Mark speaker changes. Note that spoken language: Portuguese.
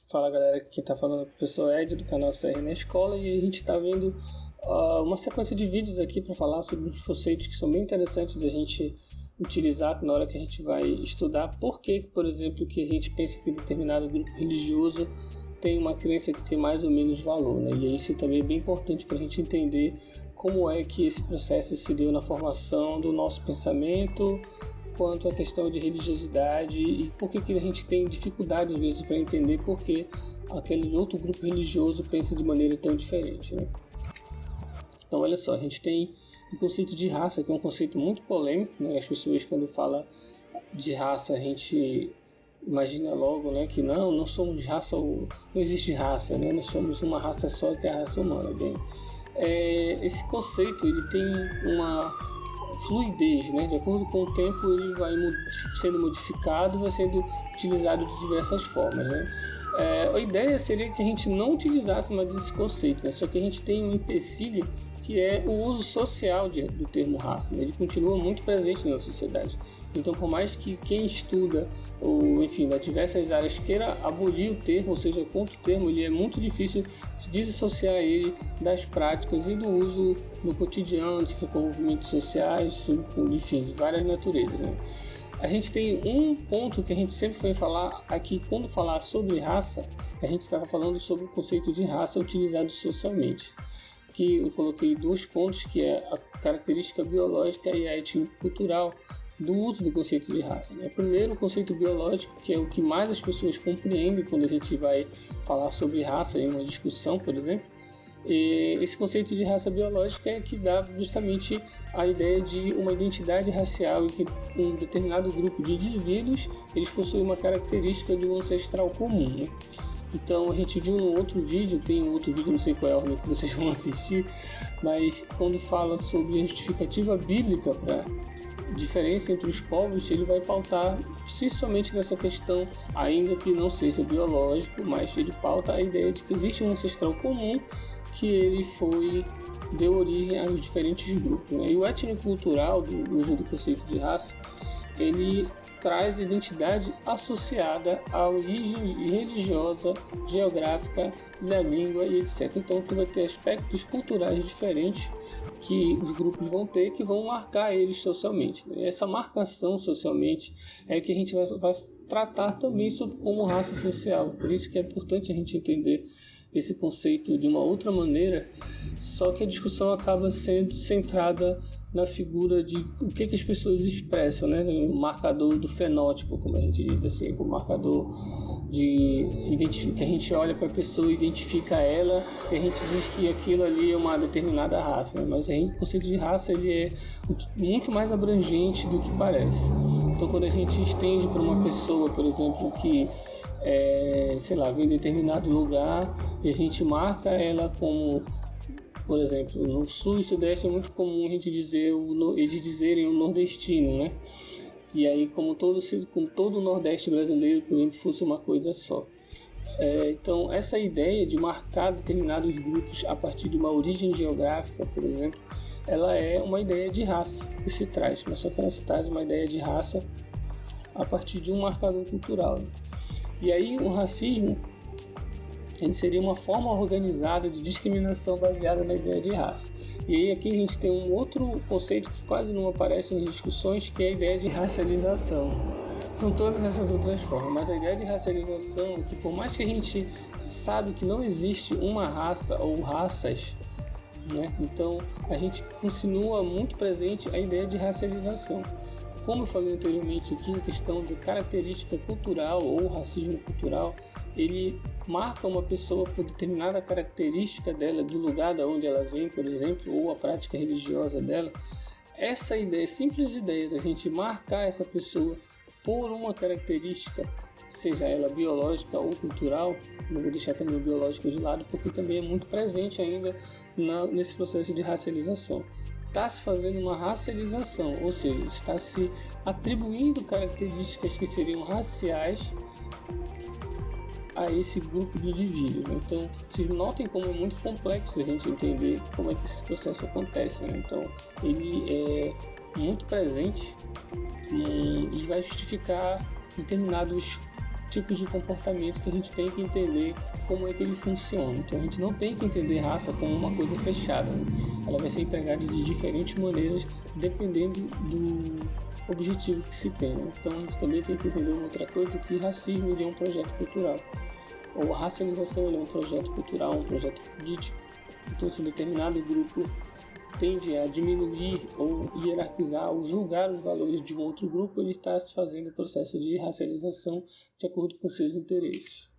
Speaker 1: Fala galera, aqui quem está falando é o professor Ed do canal CR na Escola, e a gente está vendo uma sequência de vídeos aqui para falar sobre os conceitos que são bem interessantes da gente utilizar na hora que a gente vai estudar por que, por exemplo, que a gente pensa que determinado grupo religioso tem uma crença que tem mais ou menos valor, né? E isso também é bem importante para a gente entender como é que esse processo se deu na formação do nosso pensamento, quanto à questão de religiosidade e por que a gente tem dificuldade às vezes para entender por que aquele outro grupo religioso pensa de maneira tão diferente, né? Então olha só, a gente tem o conceito de raça, que é um conceito muito polêmico, né? As pessoas quando falam de raça a gente imagina logo, né, que não somos de raça, não existe raça, né? Nós somos uma raça só, que é a raça humana. Bem, esse conceito ele tem uma fluidez, né? De acordo com o tempo ele vai sendo modificado, vai sendo utilizado de diversas formas, né? A ideia seria que a gente não utilizasse mais esse conceito, né? Só que a gente tem um empecilho que é o uso social do termo raça, né? Ele continua muito presente na sociedade. Então, por mais que quem estuda ou, enfim, das diversas áreas queira abolir o termo, ou seja, contra o termo, ele é muito difícil de desassociar ele das práticas e do uso no cotidiano, com movimentos sociais, enfim, de várias naturezas, né? A gente tem um ponto que a gente sempre foi falar aqui, quando falar sobre raça, a gente está falando sobre o conceito de raça utilizado socialmente. Aqui eu coloquei dois pontos, que é a característica biológica e a étnico-cultural do uso do conceito de raça, né? Primeiro, o conceito biológico, que é o que mais as pessoas compreendem quando a gente vai falar sobre raça em uma discussão, por exemplo. E esse conceito de raça biológica é que dá justamente a ideia de uma identidade racial, em que um determinado grupo de indivíduos eles possuem uma característica de um ancestral comum, né? Então a gente viu no outro vídeo, tem um outro vídeo, não sei qual é a ordem que vocês vão assistir, mas quando fala sobre a justificativa bíblica para diferença entre os povos, ele vai pautar principalmente nessa questão, ainda que não seja biológico, mas ele pauta a ideia de que existe um ancestral comum que ele deu origem aos diferentes grupos, né? E o étnico-cultural, do uso do conceito de raça, ele traz identidade associada à origem religiosa, geográfica, da língua e etc. Então tu vai ter aspectos culturais diferentes que os grupos vão ter, que vão marcar eles socialmente, né? Essa marcação socialmente é que a gente vai tratar também sobre como raça social. Por isso que é importante a gente entender esse conceito de uma outra maneira, só que a discussão acaba sendo centrada na figura de o que as pessoas expressam, né? O marcador do fenótipo, como a gente diz assim, o marcador que a gente olha para a pessoa, identifica ela e a gente diz que aquilo ali é uma determinada raça, né? Mas o conceito de raça ele é muito mais abrangente do que parece. Então quando a gente estende para uma pessoa, por exemplo, que vem de determinado lugar e a gente marca ela como, por exemplo, no sul e sudeste é muito comum a gente eles dizerem o nordestino, né? E aí como todo o nordeste brasileiro, por exemplo, fosse uma coisa só. Então essa ideia de marcar determinados grupos a partir de uma origem geográfica, por exemplo, ela é uma ideia de raça que se traz, mas só que ela se traz uma ideia de raça a partir de um marcador cultural, né? E aí o racismo ele seria uma forma organizada de discriminação baseada na ideia de raça. E aí aqui a gente tem um outro conceito que quase não aparece nas discussões, que é a ideia de racialização. São todas essas outras formas, mas a ideia de racialização é que por mais que a gente sabe que não existe uma raça ou raças, né? Então a gente continua muito presente a ideia de racialização. Como eu falei anteriormente aqui, a questão de característica cultural ou racismo cultural, ele marca uma pessoa por determinada característica dela, do lugar de onde ela vem, por exemplo, ou a prática religiosa dela. Essa ideia, simples ideia da gente marcar essa pessoa por uma característica, seja ela biológica ou cultural, não vou deixar também o biológico de lado, porque também é muito presente ainda nesse processo de racialização. Está se fazendo uma racialização, ou seja, está se atribuindo características que seriam raciais a esse grupo de indivíduos. Então, vocês notem como é muito complexo a gente entender como é que esse processo acontece, né? Então, ele é muito presente e vai justificar determinados tipos de comportamento que a gente tem que entender como é que ele funciona. Então a gente não tem que entender raça como uma coisa fechada, né? Ela vai ser empregada de diferentes maneiras dependendo do objetivo que se tem, né? Então a gente também tem que entender uma outra coisa, que racismo ele é um projeto cultural, ou a racialização ele é um projeto cultural, um projeto político. Então se um determinado grupo tende a diminuir ou hierarquizar ou julgar os valores de um outro grupo, ele está se fazendo o processo de racialização de acordo com seus interesses.